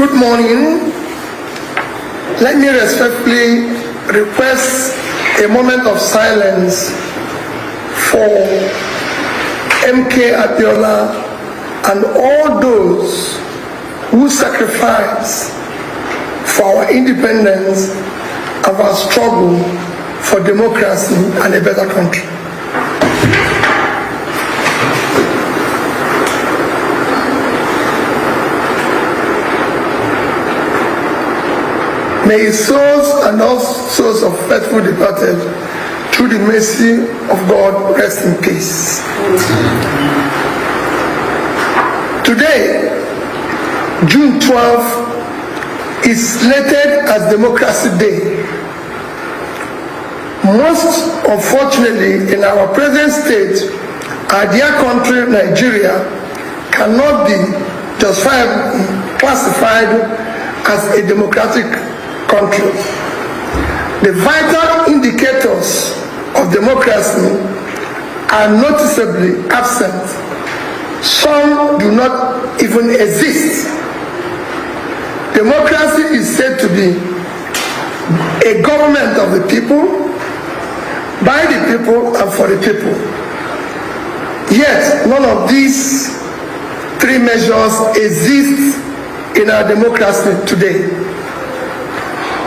Good morning. Let me respectfully request a moment of silence for MK Abiola and all those who sacrifice for our independence and our struggle for democracy and a better country. May his souls and all souls of faithful departed, through the mercy of God, rest in peace. Today, June 12th, is slated as Democracy Day. Most unfortunately, in our present state, our dear country, Nigeria, cannot be justifiably classified as a democratic country. The vital indicators of democracy are noticeably absent. Some do not even exist. Democracy is said to be a government of the people, by the people, and for the people. Yet, none of these three measures exist in our democracy today.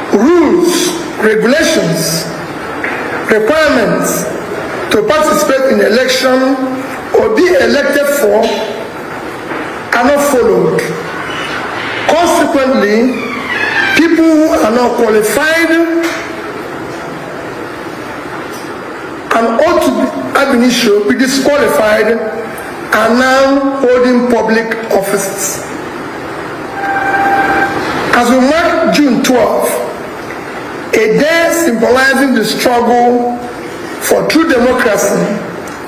Rules, regulations, requirements to participate in election or be elected for are not followed. Consequently, people who are not qualified and ought to ab initio be disqualified are now holding public offices. As we mark June 12th, a day symbolizing the struggle for true democracy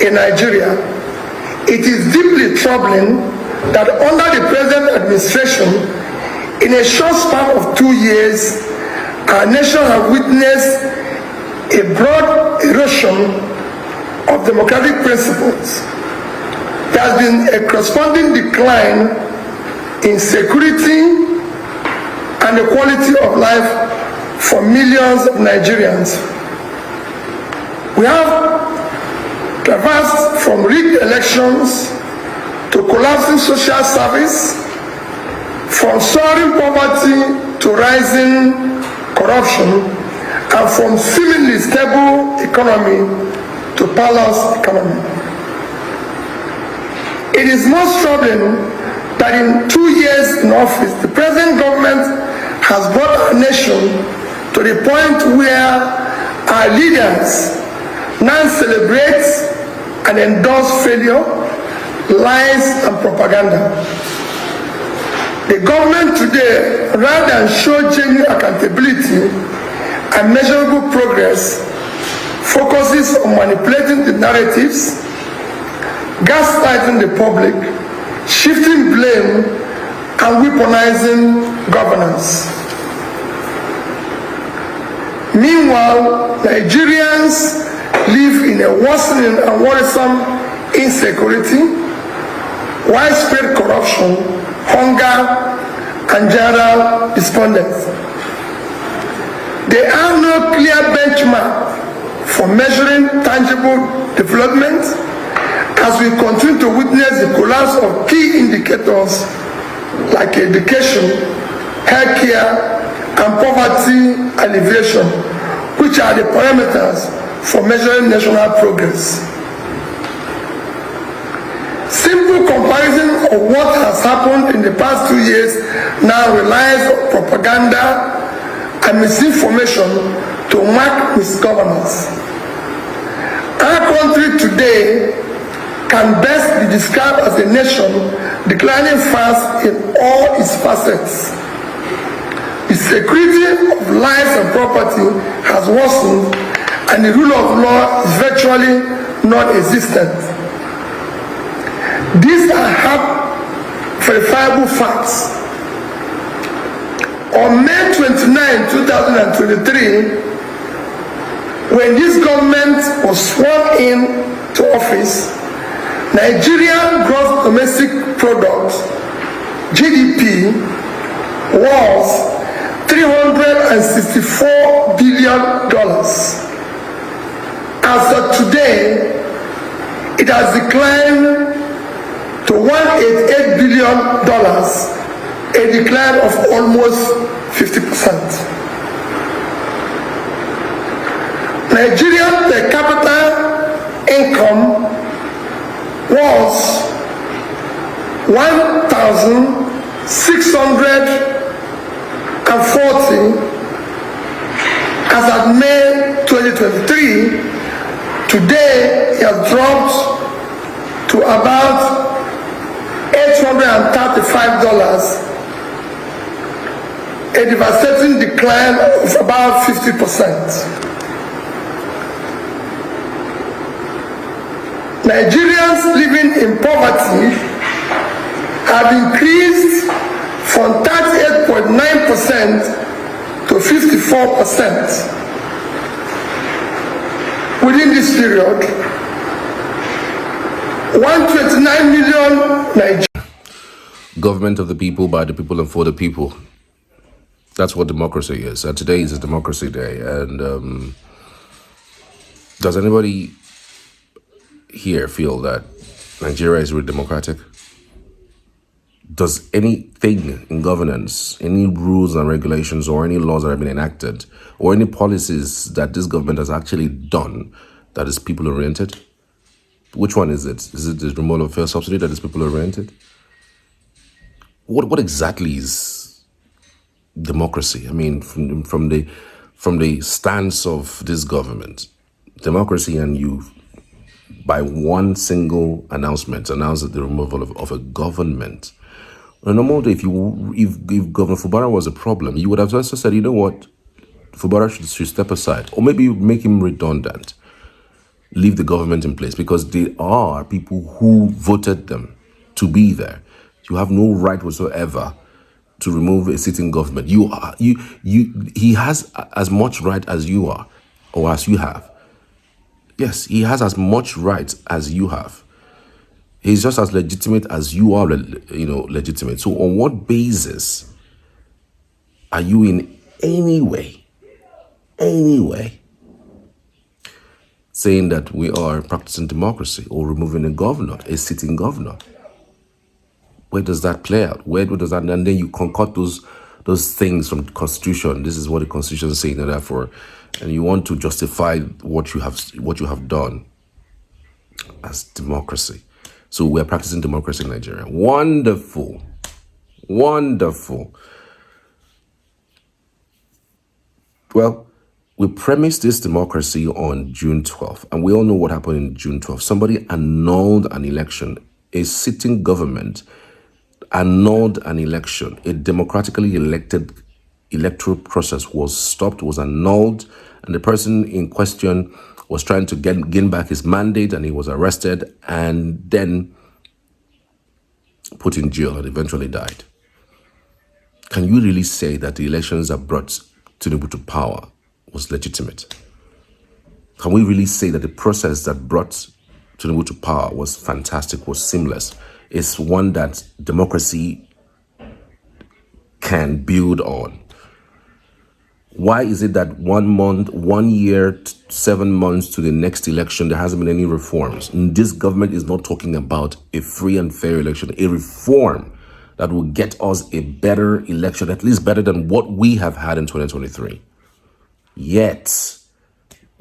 in Nigeria, it is deeply troubling that under the present administration, in a short span of 2 years, our nation has witnessed a broad erosion of democratic principles. There has been a corresponding decline in security and the quality of life for millions of Nigerians. We have traversed from rigged elections to collapsing social service, from soaring poverty to rising corruption, and from seemingly stable economy to parlous economy. It is most troubling that in 2 years in office, the present government has brought our nation to the point where our leaders now celebrate and endorse failure, lies, and propaganda. The government today, rather than show genuine accountability and measurable progress, focuses on manipulating the narratives, gaslighting the public, shifting blame, and weaponizing governance. Meanwhile, Nigerians live in a worsening and worrisome insecurity, widespread corruption, hunger, and general despondency. There are no clear benchmarks for measuring tangible development as we continue to witness the collapse of key indicators like education, healthcare, and poverty alleviation, which are the parameters for measuring national progress. Simple comparison of what has happened in the past 2 years now relies on propaganda and misinformation to mark misgovernance. Our country today can best be described as a nation declining fast in all its facets. The security of lives and property has worsened, and the rule of law is virtually non-existent. These are hard, verifiable facts. On May 29, 2023, when this government was sworn in to office, Nigerian gross domestic product, GDP, was $364 billion. As of today, it has declined to $188 billion, a decline of almost 50%. Nigerian per capita income was $1,640 as at May 2023. Today, it has dropped to about $835, a devastating decline of about 50%. Nigerians living in poverty have increased from 38.9% to 54%. Within this period, 129 million Nigerians. Government of the people, by the people, and for the people. That's what democracy is. And today is a democracy day. And does anybody here feel that Nigeria is really democratic? Does anything in governance, any rules and regulations or any laws that have been enacted or any policies that this government has actually done that is people-oriented? Which one is it? Is it the removal of fuel subsidy that is people-oriented? What exactly is democracy? I mean, from the stance of this government, democracy, and you, by one single announcement, announce the removal of a government. On a normal day, if Governor Fubara was a problem, you would have also said, you know what, Fubara should step aside, or maybe make him redundant, leave the government in place, because they are people who voted them to be there. You have no right whatsoever to remove a sitting government. He has as much right as you are, or as you have. Yes, he has as much right as you have. He's just as legitimate as you are, legitimate. So on what basis are you in any way saying that we are practicing democracy or removing a governor, a sitting governor? Where does that play out? Where does that, and then you concoct those things from the Constitution. This is what the Constitution is saying, and therefore, and you want to justify what you have done as democracy. So we are practicing democracy in Nigeria. Wonderful. Wonderful. Well, we premised this democracy on June 12th, and we all know what happened in June 12th. Somebody annulled an election. A sitting government annulled an election. A democratically elected electoral process was stopped, was annulled, and the person in question was trying to gain back his mandate, and he was arrested and then put in jail and eventually died. Can you really say that the elections that brought Tinubu to power was legitimate? Can we really say that the process that brought Tinubu to power was fantastic, was seamless? It's one that democracy can build on. Why is it that 1 month, 1 year, 7 months to the next election, there hasn't been any reforms? And this government is not talking about a free and fair election, a reform that will get us a better election, at least better than what we have had in 2023. Yet,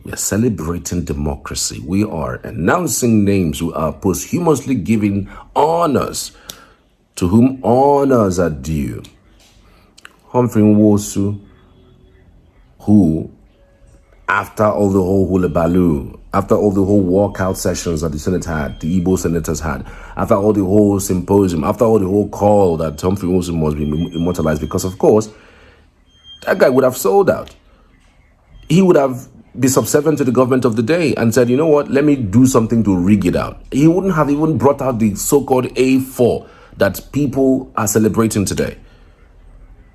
we are celebrating democracy. We are announcing names. We are posthumously giving honors to whom honors are due. Humphrey Nwosu, who, after all the whole hullabaloo, after all the whole walkout sessions that the Senate had, the Igbo senators had, after all the whole symposium, after all the whole call that Humphrey Nwosu must be immortalized, because of course, that guy would have sold out. He would have been subservient to the government of the day and said, you know what, let me do something to rig it out. He wouldn't have even brought out the so-called A4 that people are celebrating today.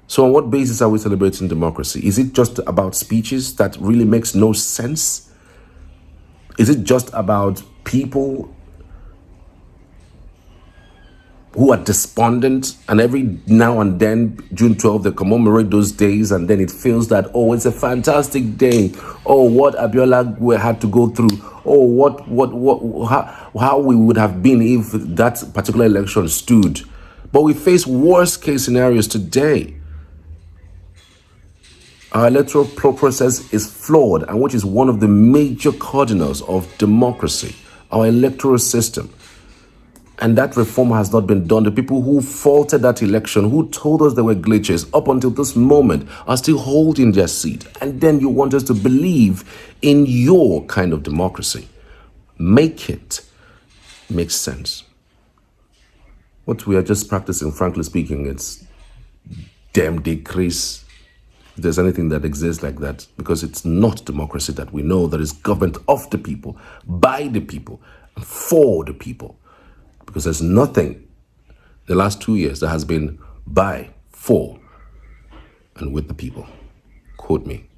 So on what basis are we celebrating democracy? Is it just about speeches that really makes no sense? Is it just about people who are despondent, and every now and then, June 12th, they commemorate those days, and then it feels that, oh, it's a fantastic day. Oh, what Abiola had to go through. Oh, how we would have been if that particular election stood. But we face worst case scenarios today. Our electoral process is flawed, and which is one of the major cardinals of democracy, our electoral system. And that reform has not been done. The people who faulted that election, who told us there were glitches, up until this moment, are still holding their seat. And then you want us to believe in your kind of democracy. Make it make sense. What we are just practicing, frankly speaking, it's damn decrease. If there's anything that exists like that, because it's not democracy that we know, that is government of the people, by the people, and for the people. Because there's nothing the last 2 years that has been by, for, and with the people. Quote me.